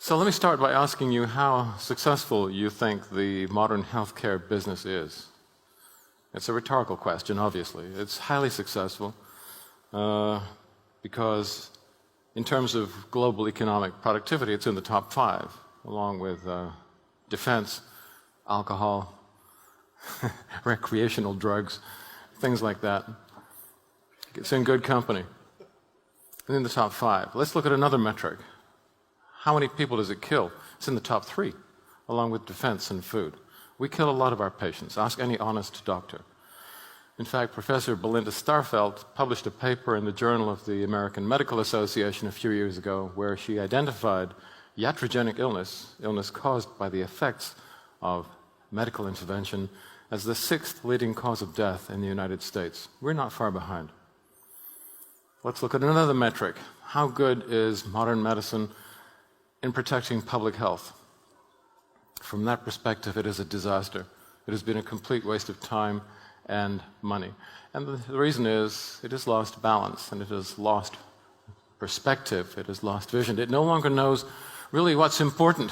So let me start by asking you how successful you think the modern healthcare business is. It's a rhetorical question, obviously. It's highly successful because in terms of global economic productivity, it's in the top 5, along with defense, alcohol, recreational drugs, things like that. It's in good company. It's in the top 5. Let's look at another metric. How many people does it kill? It's in the top 3, along with defense and food. We kill a lot of our patients. Ask any honest doctor. In fact, Professor Belinda Starfelt published a paper in the Journal of the American Medical Association a few years ago where she identified iatrogenic illness caused by the effects of medical intervention, as the 6th leading cause of death in the United States. We're not far behind. Let's look at another metric. How good is modern medicine in protecting public health? From that perspective, it is a disaster. It has been a complete waste of time and money. And the reason is it has lost balance, and it has lost perspective, it has lost vision. It no longer knows really what's important.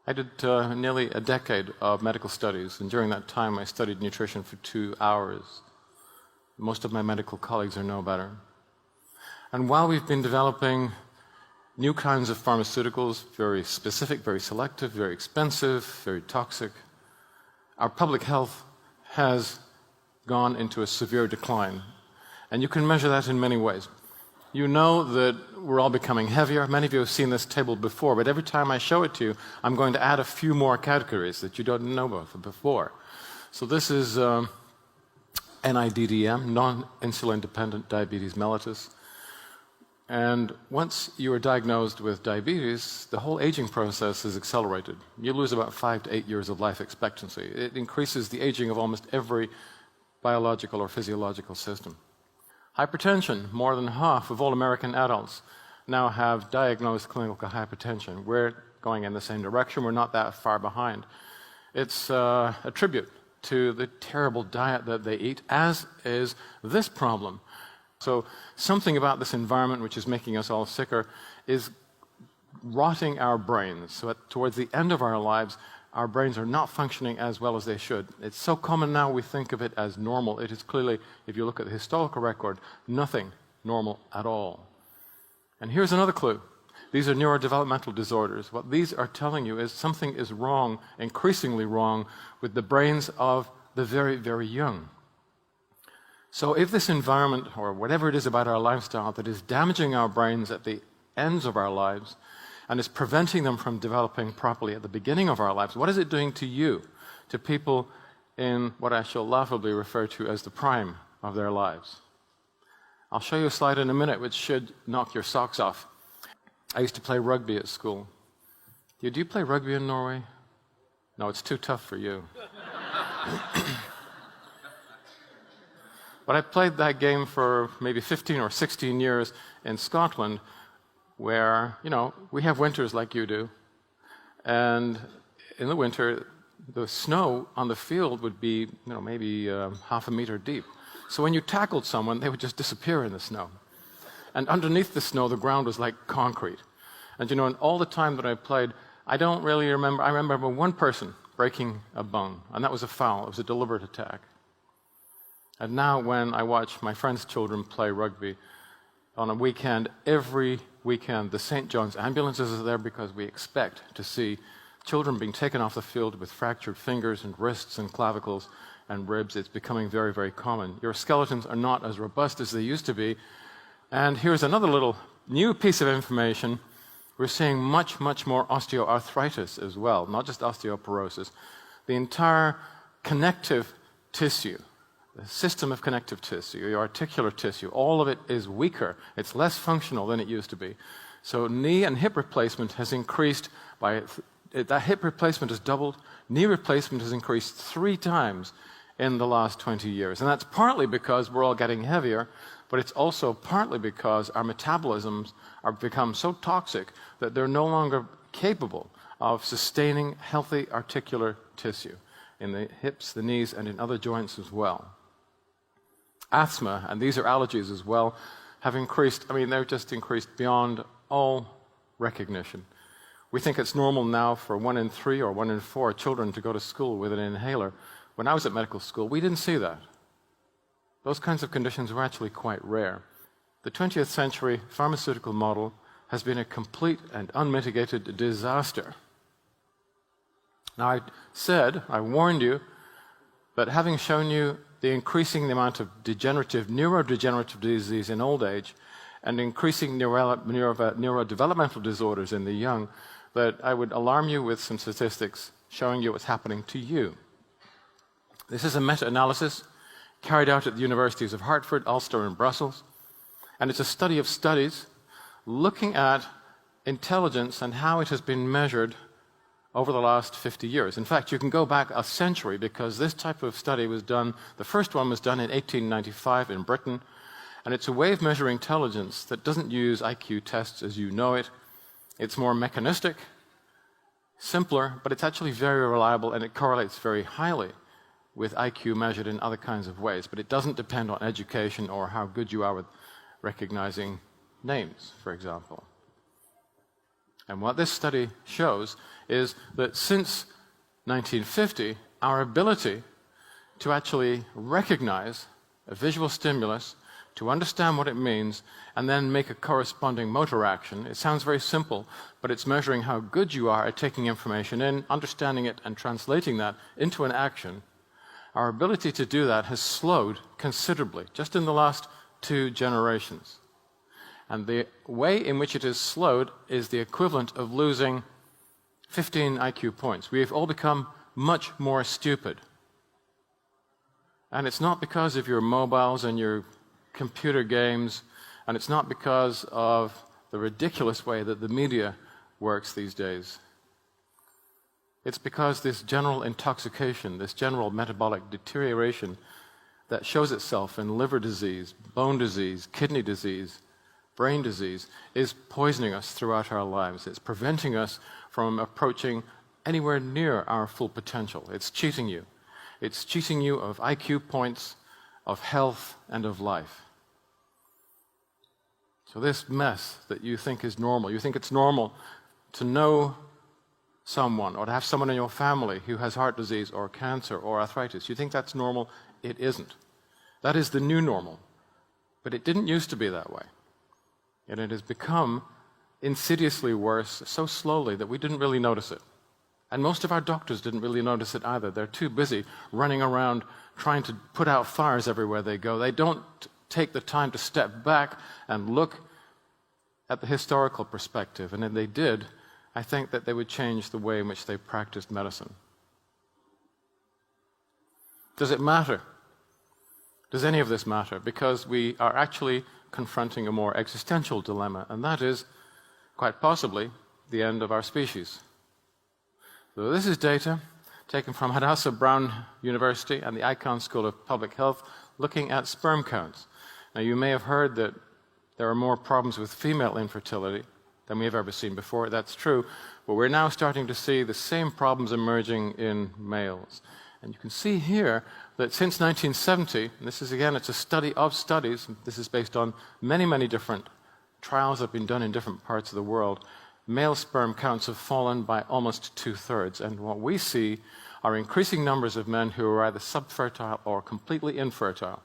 I did nearly a decade of medical studies, and during that time I studied nutrition for 2 hours. Most of my medical colleagues are no better. And while we've been developing new kinds of pharmaceuticals, very specific, very selective, very expensive, very toxic, our public health has gone into a severe decline. And you can measure that in many ways. You know that we're all becoming heavier. Many of you have seen this table before, but every time I show it to you, I'm going to add a few more categories that you don't know about before. So this is NIDDM, non-insulin dependent diabetes mellitus. And once you are diagnosed with diabetes, the whole aging process is accelerated. You lose about 5 to 8 years of life expectancy. It increases the aging of almost every biological or physiological system. Hypertension, more than half of all American adults now have diagnosed clinical hypertension. We're going in the same direction. We're not that far behind. It's a tribute to the terrible diet that they eat, as is this problem. So something about this environment which is making us all sicker is rotting our brains. So towards the end of our lives, our brains are not functioning as well as they should. It's so common now we think of it as normal. It is clearly, if you look at the historical record, nothing normal at all. And here's another clue. These are neurodevelopmental disorders. What these are telling you is something is wrong, increasingly wrong, with the brains of the very, very young. So if this environment, or whatever it is about our lifestyle that is damaging our brains at the ends of our lives and is preventing them from developing properly at the beginning of our lives, what is it doing to you, to people in what I shall laughably refer to as the prime of their lives? I'll show you a slide in a minute which should knock your socks off. I used to play rugby at school. Do you play rugby in Norway? No, it's too tough for you. But I played that game for maybe 15 or 16 years in Scotland, where, we have winters like you do. And in the winter, the snow on the field would be, maybe half a meter deep. So when you tackled someone, they would just disappear in the snow. And underneath the snow, the ground was like concrete. And in all the time that I played, I don't really remember. I remember one person breaking a bone, and that was a foul. It was a deliberate attack. And now when I watch my friends' children play rugby on a weekend, every weekend the St. John's ambulances are there because we expect to see children being taken off the field with fractured fingers and wrists and clavicles and ribs. It's becoming very, very common. Your skeletons are not as robust as they used to be. And here's another little new piece of information. We're seeing much, much more osteoarthritis as well, not just osteoporosis. The entire connective tissue, the system of connective tissue, your articular tissue, all of it is weaker. It's less functional than it used to be. So knee and hip replacement has increased by, that hip replacement has doubled. Knee replacement has increased 3 times in the last 20 years. And that's partly because we're all getting heavier, but it's also partly because our metabolisms are become so toxic that they're no longer capable of sustaining healthy articular tissue in the hips, the knees, and in other joints as well. Asthma, and these are allergies as well, have increased. They've just increased beyond all recognition. We think it's normal now for 1 in 3 or 1 in 4 children to go to school with an inhaler. When I was at medical school, we didn't see that. Those kinds of conditions were actually quite rare. The 20th century pharmaceutical model has been a complete and unmitigated disaster. Now, I warned you, but having shown you the increasing amount of neurodegenerative disease in old age and increasing neurodevelopmental disorders in the young, that I would alarm you with some statistics showing you what's happening to you. This is a meta-analysis carried out at the universities of Hartford, Ulster, and Brussels, and it's a study of studies looking at intelligence and how it has been measured over the last 50 years. In fact, you can go back a century because this type of study was done, the first one was done in 1895 in Britain, and it's a way of measuring intelligence that doesn't use IQ tests as you know it. It's more mechanistic, simpler, but it's actually very reliable and it correlates very highly with IQ measured in other kinds of ways. But it doesn't depend on education or how good you are with recognizing names, for example. And what this study shows is that since 1950, our ability to actually recognize a visual stimulus, to understand what it means, and then make a corresponding motor action, it sounds very simple, but it's measuring how good you are at taking information in, understanding it, and translating that into an action. Our ability to do that has slowed considerably, just in the last 2 generations. And the way in which it has slowed is the equivalent of losing 15 IQ points. We have all become much more stupid. And it's not because of your mobiles and your computer games, and it's not because of the ridiculous way that the media works these days. It's because this general intoxication, this general metabolic deterioration that shows itself in liver disease, bone disease, kidney disease, brain disease, is poisoning us throughout our lives. It's preventing us from approaching anywhere near our full potential. It's cheating you. It's cheating you of IQ points, of health, and of life. So this mess that you think is normal, you think it's normal to know someone or to have someone in your family who has heart disease or cancer or arthritis. You think that's normal? It isn't. That is the new normal. But it didn't used to be that way. And it has become insidiously worse so slowly that we didn't really notice it. And most of our doctors didn't really notice it either. They're too busy running around trying to put out fires everywhere they go. They don't take the time to step back and look at the historical perspective. And if they did, I think that they would change the way in which they practiced medicine. Does it matter? Does any of this matter? Because we are actually confronting a more existential dilemma, and that is, quite possibly, the end of our species. So this is data taken from Hadassah Brown University and the Icahn School of Public Health looking at sperm counts. Now, you may have heard that there are more problems with female infertility than we have ever seen before. That's true, but we're now starting to see the same problems emerging in males. And you can see here that since 1970, and this is again, it's a study of studies, this is based on many, many different trials that have been done in different parts of the world, male sperm counts have fallen by almost 2/3. And what we see are increasing numbers of men who are either subfertile or completely infertile.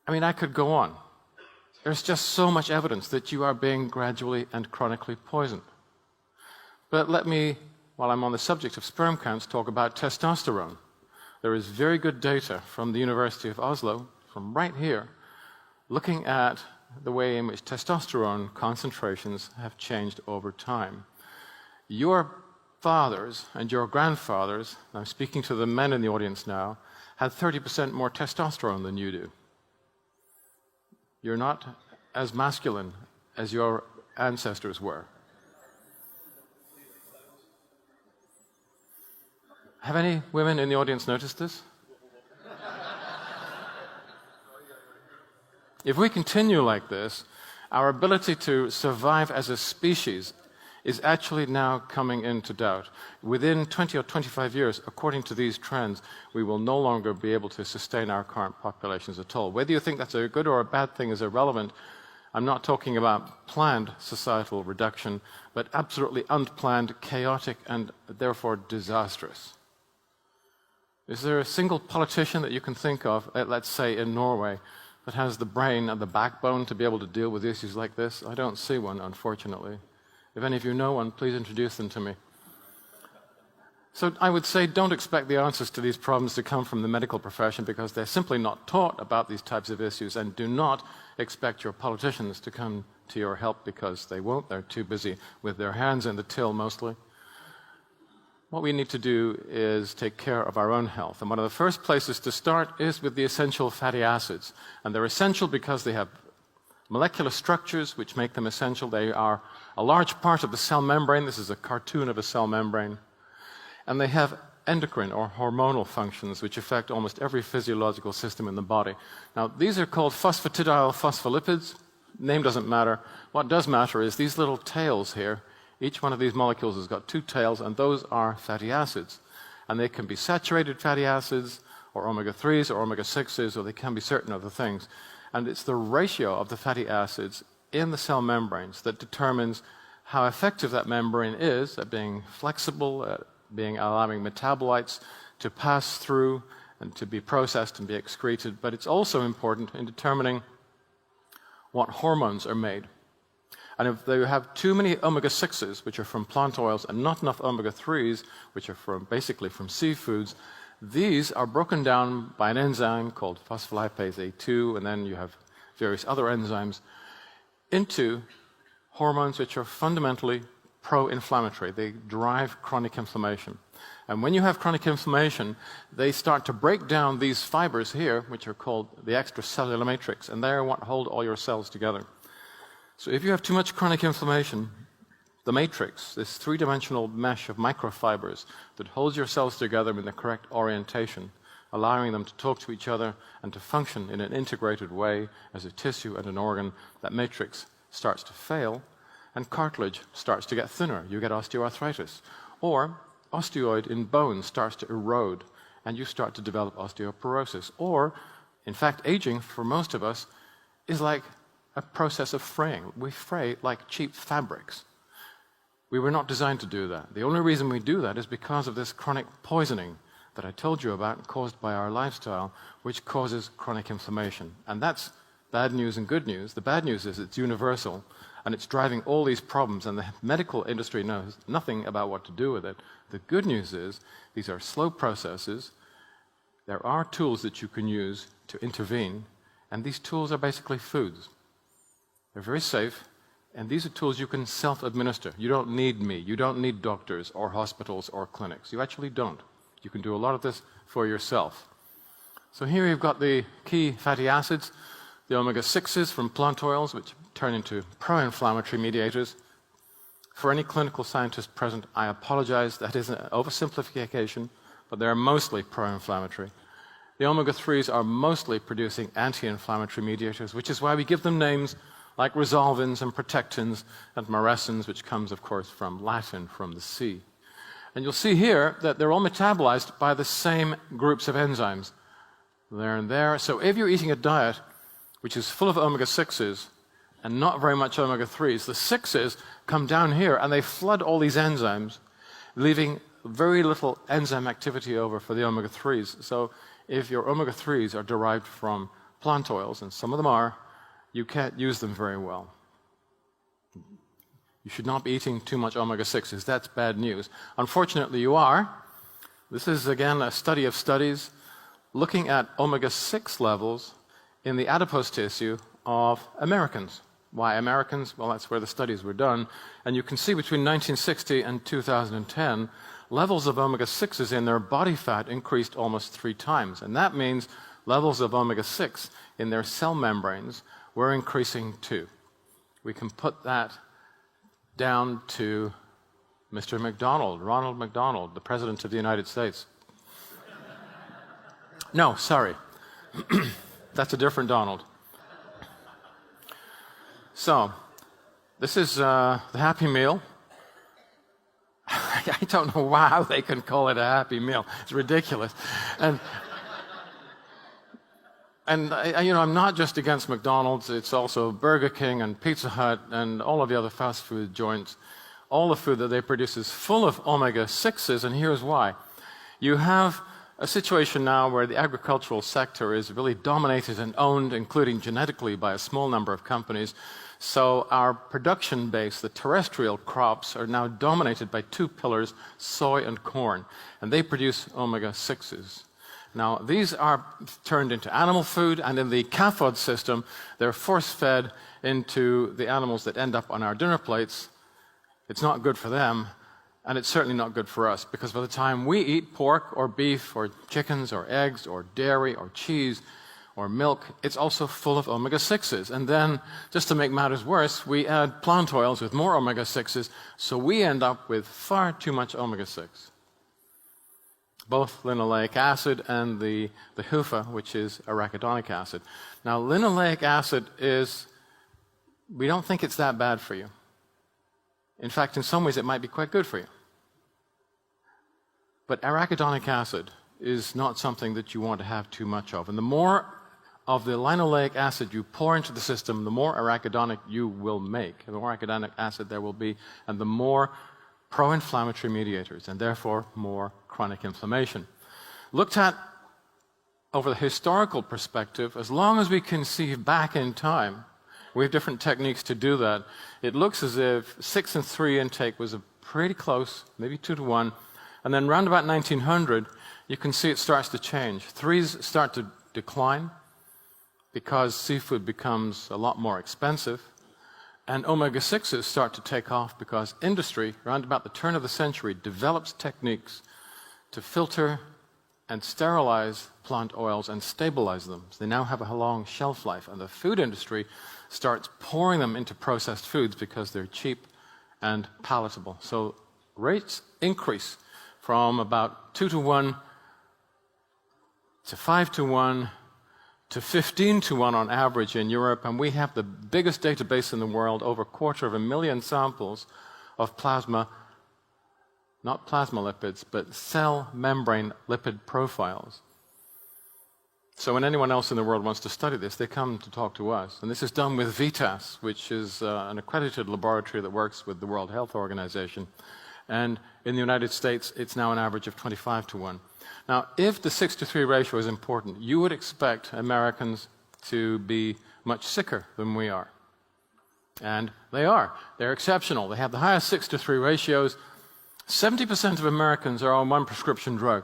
I mean, I could go on. There's just so much evidence that you are being gradually and chronically poisoned. But let me, while I'm on the subject of sperm counts, talk about testosterone. There is very good data from the University of Oslo, from right here, looking at the way in which testosterone concentrations have changed over time. Your fathers and your grandfathers, I'm speaking to the men in the audience now, had 30% more testosterone than you do. You're not as masculine as your ancestors were. Have any women in the audience noticed this? If we continue like this, our ability to survive as a species is actually now coming into doubt. Within 20 or 25 years, according to these trends, we will no longer be able to sustain our current populations at all. Whether you think that's a good or a bad thing is irrelevant. I'm not talking about planned societal reduction, but absolutely unplanned, chaotic, and therefore disastrous. Is there a single politician that you can think of, let's say in Norway, that has the brain and the backbone to be able to deal with issues like this? I don't see one, unfortunately. If any of you know one, please introduce them to me. So I would say don't expect the answers to these problems to come from the medical profession, because they're simply not taught about these types of issues, and do not expect your politicians to come to your help, because they won't. They're too busy with their hands in the till mostly. What we need to do is take care of our own health. And one of the first places to start is with the essential fatty acids. And they're essential because they have molecular structures which make them essential. They are a large part of the cell membrane. This is a cartoon of a cell membrane. And they have endocrine or hormonal functions which affect almost every physiological system in the body. Now, these are called phosphatidyl phospholipids. Name doesn't matter. What does matter is these little tails here. Each one of these molecules has got two tails, and those are fatty acids. And they can be saturated fatty acids, or omega-3s, or omega-6s, or they can be certain other things. And it's the ratio of the fatty acids in the cell membranes that determines how effective that membrane is at being flexible, at allowing metabolites to pass through and to be processed and be excreted. But it's also important in determining what hormones are made. And if they have too many omega-6s, which are from plant oils, and not enough omega-3s, which are basically from seafoods, these are broken down by an enzyme called phospholipase A2, and then you have various other enzymes, into hormones which are fundamentally pro-inflammatory. They drive chronic inflammation. And when you have chronic inflammation, they start to break down these fibers here, which are called the extracellular matrix, and they are what hold all your cells together. So if you have too much chronic inflammation, the matrix, this three-dimensional mesh of microfibers that holds your cells together in the correct orientation, allowing them to talk to each other and to function in an integrated way as a tissue and an organ, that matrix starts to fail, and cartilage starts to get thinner. You get osteoarthritis. Or osteoid in bone starts to erode, and you start to develop osteoporosis. Or, in fact, aging, for most of us, is like a process of fraying. We fray like cheap fabrics. We were not designed to do that. The only reason we do that is because of this chronic poisoning that I told you about, caused by our lifestyle, which causes chronic inflammation. And that's bad news and good news. The bad news is it's universal, and it's driving all these problems, and the medical industry knows nothing about what to do with it. The good news is these are slow processes. There are tools that you can use to intervene, and these tools are basically foods. They're very safe, and these are tools you can self-administer. You don't need me. You don't need doctors or hospitals or clinics. You actually don't. You can do a lot of this for yourself. So here you've got the key fatty acids, the omega-6s from plant oils, which turn into pro-inflammatory mediators. For any clinical scientist present, I apologize. That is an oversimplification, but they're mostly pro-inflammatory. The omega-3s are mostly producing anti-inflammatory mediators, which is why we give them names like resolvins and protectins and maressins, which comes, of course, from Latin, from the sea. And you'll see here that they're all metabolized by the same groups of enzymes. There and there. So if you're eating a diet which is full of omega-6s and not very much omega-3s, the 6s come down here and they flood all these enzymes, leaving very little enzyme activity over for the omega-3s. So if your omega-3s are derived from plant oils, and some of them are, you can't use them very well. You should not be eating too much omega-6s. That's bad news. Unfortunately, you are. This is, again, a study of studies looking at omega-6 levels in the adipose tissue of Americans. Why Americans? Well, that's where the studies were done. And you can see between 1960 and 2010, levels of omega-6s in their body fat increased almost 3 times. And that means levels of omega-6 in their cell membranes were increasing too. We can put that down to Mr. McDonald, Ronald McDonald, the President of the United States. No, sorry. That's a different Donald. So, this is the Happy Meal. I don't know how they can call it a Happy Meal. It's ridiculous. And And I'm not just against McDonald's, it's also Burger King and Pizza Hut and all of the other fast food joints. All the food that they produce is full of omega-6s, and here's why. You have a situation now where the agricultural sector is really dominated and owned, including genetically, by a small number of companies. So our production base, the terrestrial crops, are now dominated by two pillars, soy and corn, and they produce omega-6s. Now, these are turned into animal food, and in the cathode system, they're force-fed into the animals that end up on our dinner plates. It's not good for them, and it's certainly not good for us, because by the time we eat pork or beef or chickens or eggs or dairy or cheese or milk, it's also full of omega-6s. And then, just to make matters worse, we add plant oils with more omega-6s, so we end up with far too much omega-6. Both linoleic acid and the HUFA, which is arachidonic acid. Now, linoleic acid we don't think it's that bad for you. In fact, in some ways, it might be quite good for you. But arachidonic acid is not something that you want to have too much of. And the more of the linoleic acid you pour into the system, the more arachidonic you will make. The more arachidonic acid there will be, and the more pro-inflammatory mediators, and therefore more chronic inflammation. Looked at over the historical perspective, as long as we can see back in time, we have different techniques to do that. It looks as if 6 and 3 intake was pretty close, maybe 2 to 1, and then round about 1900, you can see it starts to change. 3s start to decline because seafood becomes a lot more expensive. And omega-6s start to take off because industry, around about the turn of the century, develops techniques to filter and sterilize plant oils and stabilize them. So they now have a long shelf life, and the food industry starts pouring them into processed foods because they're cheap and palatable. So rates increase from about 2 to 1 to 5 to 1 to 15 to 1 on average in Europe, and we have the biggest database in the world, over 250,000 samples of plasma, not plasma lipids, but cell membrane lipid profiles. So when anyone else in the world wants to study this, they come to talk to us. And this is done with VITAS, which is an accredited laboratory that works with the World Health Organization. And in the United States, it's now an average of 25 to 1. Now, if the 6 to 3 ratio is important, you would expect Americans to be much sicker than we are. And they are. They're exceptional. They have the highest 6 to 3 ratios. 70% of Americans are on one prescription drug.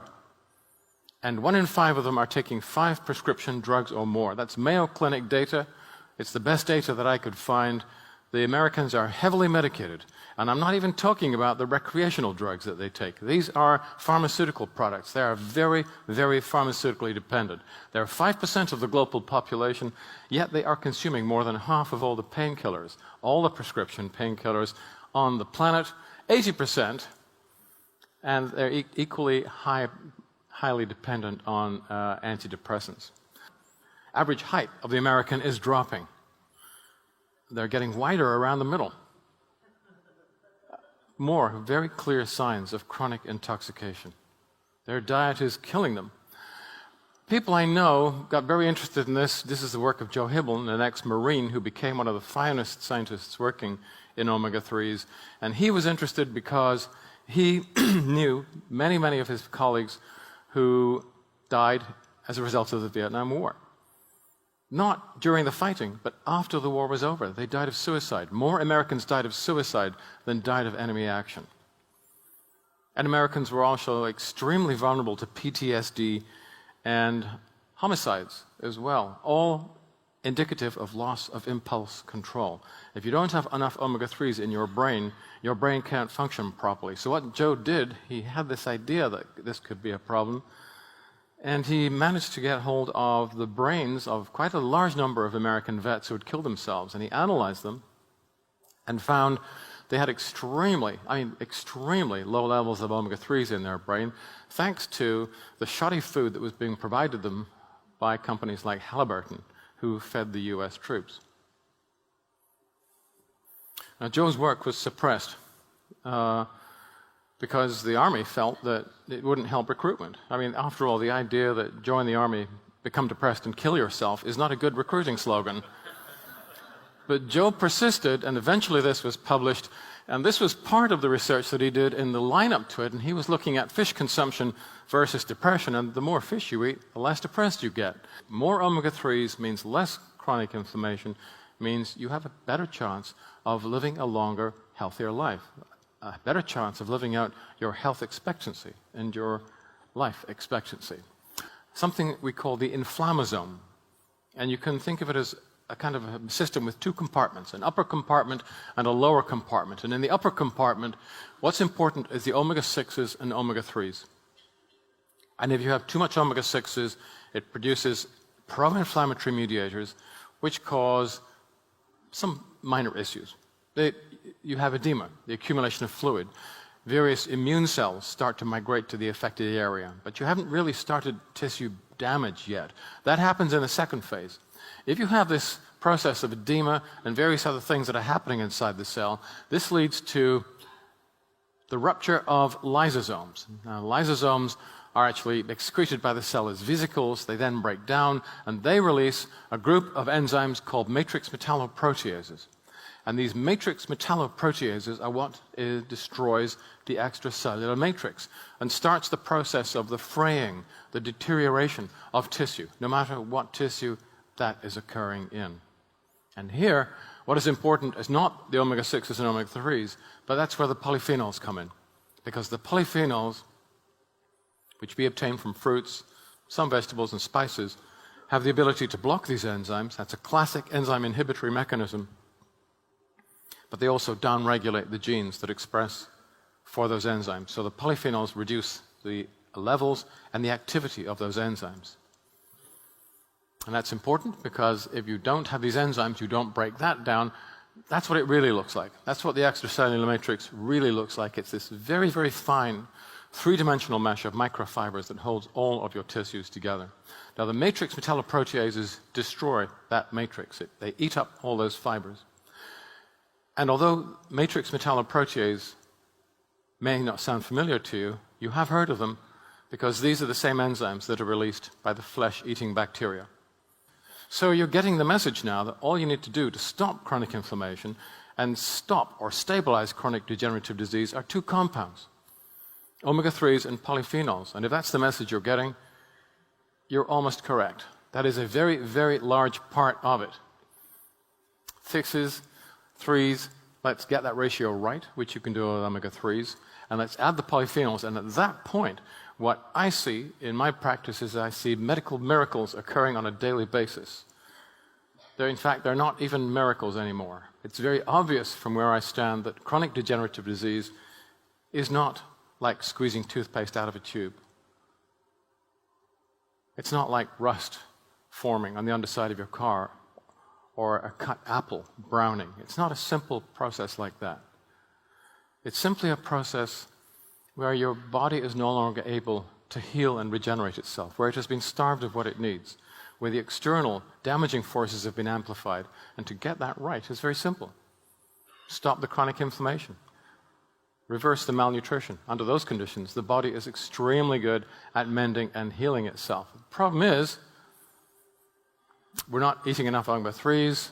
And 1 in 5 of them are taking 5 prescription drugs or more. That's Mayo Clinic data. It's the best data that I could find. The Americans are heavily medicated. And I'm not even talking about the recreational drugs that they take. These are pharmaceutical products. They are very, very pharmaceutically dependent. They're 5% of the global population, yet they are consuming more than half of all the painkillers, all the prescription painkillers on the planet, 80%, and they're equally highly dependent on antidepressants. Average height of the American is dropping. They're getting wider around the middle. More very clear signs of chronic intoxication. Their diet is killing them. People I know got very interested in this. This is the work of Joe Hibble, an ex-Marine who became one of the finest scientists working in omega-3s. And he was interested because he knew many, many of his colleagues who died as a result of the Vietnam War. Not during the fighting, but after the war was over. They died of suicide. More Americans died of suicide than died of enemy action. And Americans were also extremely vulnerable to PTSD and homicides as well, all indicative of loss of impulse control. If you don't have enough omega-3s in your brain can't function properly. So what Joe did, he had this idea that this could be a problem, and he managed to get hold of the brains of quite a large number of American vets who had killed themselves, and he analyzed them and found they had extremely low levels of omega-3s in their brain, thanks to the shoddy food that was being provided them by companies like Halliburton, who fed the US troops. Now, Joe's work was suppressed because the Army felt that it wouldn't help recruitment. I mean, after all, the idea that join the Army become depressed and kill yourself is not a good recruiting slogan. But Joe persisted, and eventually this was published, and this was part of the research that he did in the lineup to it, and he was looking at fish consumption versus depression, and the more fish you eat, the less depressed you get. More omega-3s means less chronic inflammation, means you have a better chance of living a longer, healthier life, a better chance of living out your health expectancy and your life expectancy. Something we call the inflammasome, and you can think of it as a kind of a system with two compartments, an upper compartment and a lower compartment. And in the upper compartment, what's important is the omega-6s and omega-3s. And if you have too much omega-6s, it produces pro-inflammatory mediators, which cause some minor issues. You have edema, the accumulation of fluid. Various immune cells start to migrate to the affected area, but you haven't really started tissue damage yet. That happens in the second phase. If you have this process of edema and various other things that are happening inside the cell, this leads to the rupture of lysosomes. Now, lysosomes are actually excreted by the cell as vesicles. They then break down, and they release a group of enzymes called matrix metalloproteases. And these matrix metalloproteases are what destroys the extracellular matrix and starts the process of the fraying, the deterioration of tissue, no matter what tissue that is occurring in. And here, what is important is not the omega-6s and omega-3s, but that's where the polyphenols come in. Because the polyphenols, which we obtain from fruits, some vegetables and spices, have the ability to block these enzymes. That's a classic enzyme inhibitory mechanism. But they also downregulate the genes that express for those enzymes. So the polyphenols reduce the levels and the activity of those enzymes. And that's important because if you don't have these enzymes, you don't break that down, that's what it really looks like. That's what the extracellular matrix really looks like. It's this very, very fine three-dimensional mesh of microfibers that holds all of your tissues together. Now, the matrix metalloproteases destroy that matrix. They eat up all those fibers. And although matrix metalloprotease may not sound familiar to you, you have heard of them because these are the same enzymes that are released by the flesh-eating bacteria. So you're getting the message now that all you need to do to stop chronic inflammation and stop or stabilize chronic degenerative disease are two compounds, omega-3s and polyphenols. And if that's the message you're getting, you're almost correct. That is a very, very large part of it. 6s, 3s, let's get that ratio right, which you can do with omega-3s, and let's add the polyphenols. And at that point, what I see in my practice is I see medical miracles occurring on a daily basis. In fact, they're not even miracles anymore. It's very obvious from where I stand that chronic degenerative disease is not like squeezing toothpaste out of a tube. It's not like rust forming on the underside of your car or a cut apple browning. It's not a simple process like that. It's simply a process where your body is no longer able to heal and regenerate itself, where it has been starved of what it needs, where the external damaging forces have been amplified. And to get that right is very simple. Stop the chronic inflammation. Reverse the malnutrition. Under those conditions, the body is extremely good at mending and healing itself. The problem is, we're not eating enough omega-3s,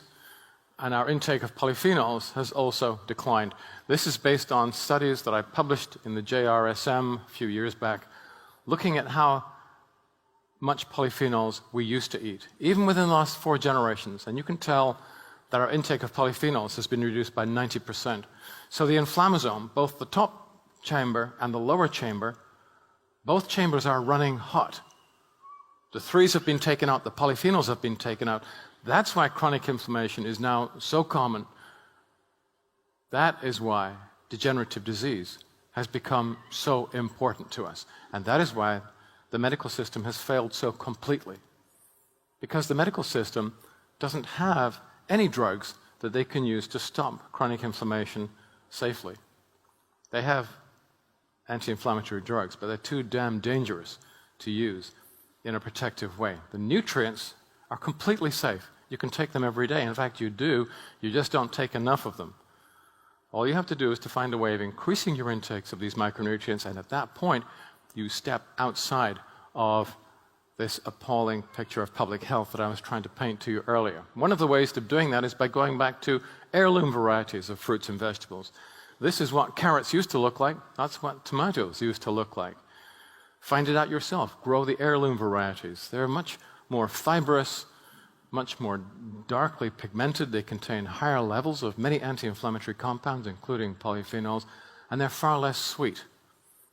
and our intake of polyphenols has also declined. This is based on studies that I published in the JRSM a few years back, looking at how much polyphenols we used to eat, even within the last 4 generations. And you can tell that our intake of polyphenols has been reduced by 90%. So the inflammasome, both the top chamber and the lower chamber, both chambers are running hot. The 3s have been taken out, the polyphenols have been taken out. That's why chronic inflammation is now so common. That is why degenerative disease has become so important to us. And that is why the medical system has failed so completely. Because the medical system doesn't have any drugs that they can use to stop chronic inflammation safely. They have anti-inflammatory drugs, but they're too damn dangerous to use in a protective way. The nutrients are completely safe. You can take them every day. In fact, you do. You just don't take enough of them. All you have to do is to find a way of increasing your intakes of these micronutrients, and at that point, you step outside of this appalling picture of public health that I was trying to paint to you earlier. One of the ways of doing that is by going back to heirloom varieties of fruits and vegetables. This is what carrots used to look like. That's what tomatoes used to look like. Find it out yourself. Grow the heirloom varieties. They're much more fibrous, much more darkly pigmented. They contain higher levels of many anti-inflammatory compounds, including polyphenols, and they're far less sweet.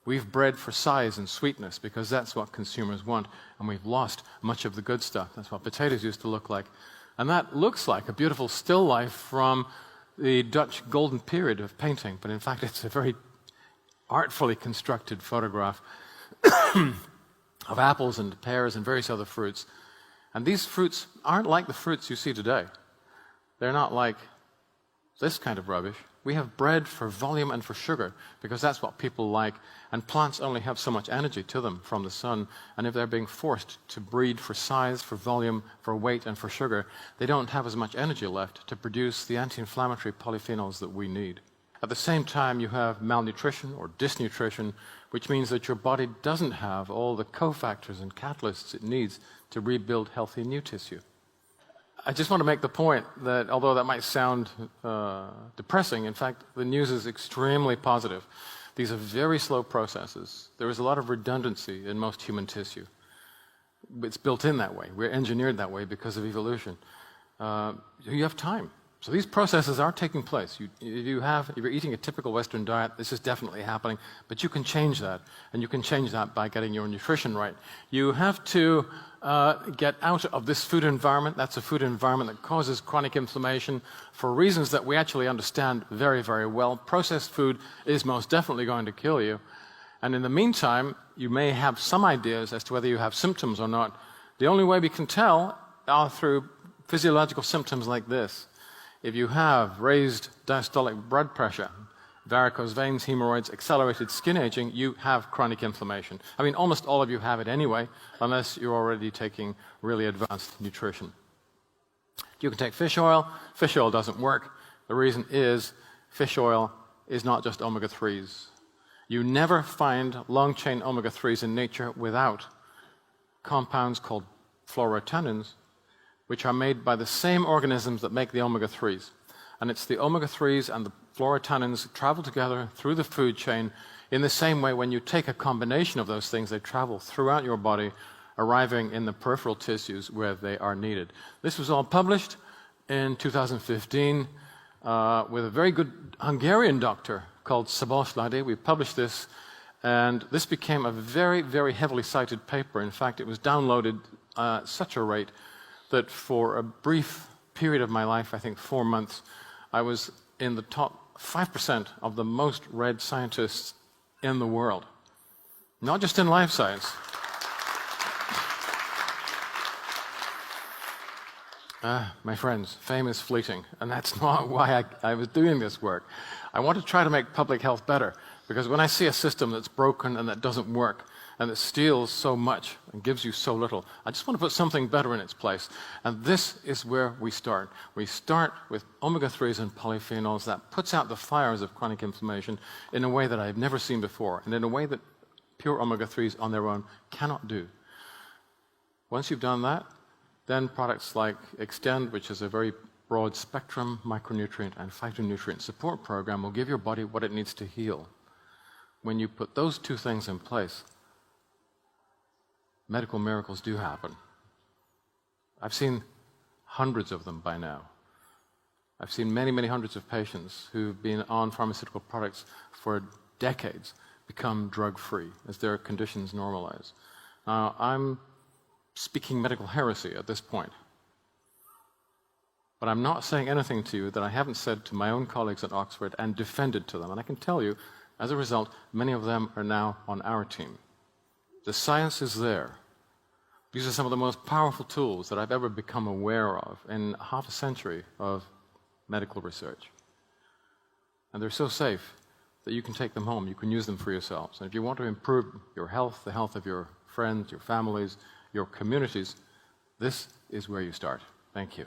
We've bred for size and sweetness because that's what consumers want, and we've lost much of the good stuff. That's what potatoes used to look like. And that looks like a beautiful still life from the Dutch golden period of painting, but in fact it's a very artfully constructed photograph of apples and pears and various other fruits. And these fruits aren't like the fruits you see today. They're not like this kind of rubbish. We have bred for volume and for sugar because that's what people like, and plants only have so much energy to them from the sun, and if they're being forced to breed for size, for volume, for weight, and for sugar, they don't have as much energy left to produce the anti-inflammatory polyphenols that we need. At the same time, you have malnutrition or dysnutrition, which means that your body doesn't have all the cofactors and catalysts it needs to rebuild healthy new tissue. I just want to make the point that although that might sound depressing, in fact, the news is extremely positive. These are very slow processes. There is a lot of redundancy in most human tissue. It's built in that way. We're engineered that way because of evolution. You have time. So these processes are taking place. If you're eating a typical Western diet, this is definitely happening, but you can change that, and you can change that by getting your nutrition right. You have to get out of this food environment. That's a food environment that causes chronic inflammation for reasons that we actually understand very, very well. Processed food is most definitely going to kill you. And in the meantime, you may have some ideas as to whether you have symptoms or not. The only way we can tell are through physiological symptoms like this. If you have raised diastolic blood pressure, varicose veins, hemorrhoids, accelerated skin aging, you have chronic inflammation. I mean, almost all of you have it anyway, unless you're already taking really advanced nutrition. You can take fish oil. Fish oil doesn't work. The reason is fish oil is not just omega-3s. You never find long-chain omega-3s in nature without compounds called fluorotannins, which are made by the same organisms that make the omega-3s. And it's the omega-3s and the fluorotannins that travel together through the food chain in the same way when you take a combination of those things, they travel throughout your body, arriving in the peripheral tissues where they are needed. This was all published in 2015 with a very good Hungarian doctor called Szabó Slády. We published this, and this became a very, very heavily cited paper. In fact, it was downloaded at such a rate that for a brief period of my life, I think 4 months, I was in the top 5% of the most read scientists in the world. Not just in life science. My friends, fame is fleeting, and that's not why I was doing this work. I want to try to make public health better, because when I see a system that's broken and that doesn't work, and that steals so much and gives you so little, I just want to put something better in its place. And this is where we start. We start with omega-3s and polyphenols that puts out the fires of chronic inflammation in a way that I've never seen before, and in a way that pure omega-3s on their own cannot do. Once you've done that, then products like Extend, which is a very broad spectrum micronutrient and phytonutrient support program, will give your body what it needs to heal. When you put those two things in place, medical miracles do happen. I've seen hundreds of them by now. I've seen many, many hundreds of patients who've been on pharmaceutical products for decades become drug-free as their conditions normalize. Now, I'm speaking medical heresy at this point. But I'm not saying anything to you that I haven't said to my own colleagues at Oxford and defended to them. And I can tell you, as a result, many of them are now on our team. The science is there. These are some of the most powerful tools that I've ever become aware of in half a century of medical research. And they're so safe that you can take them home. You can use them for yourselves. And if you want to improve your health, the health of your friends, your families, your communities, this is where you start. Thank you.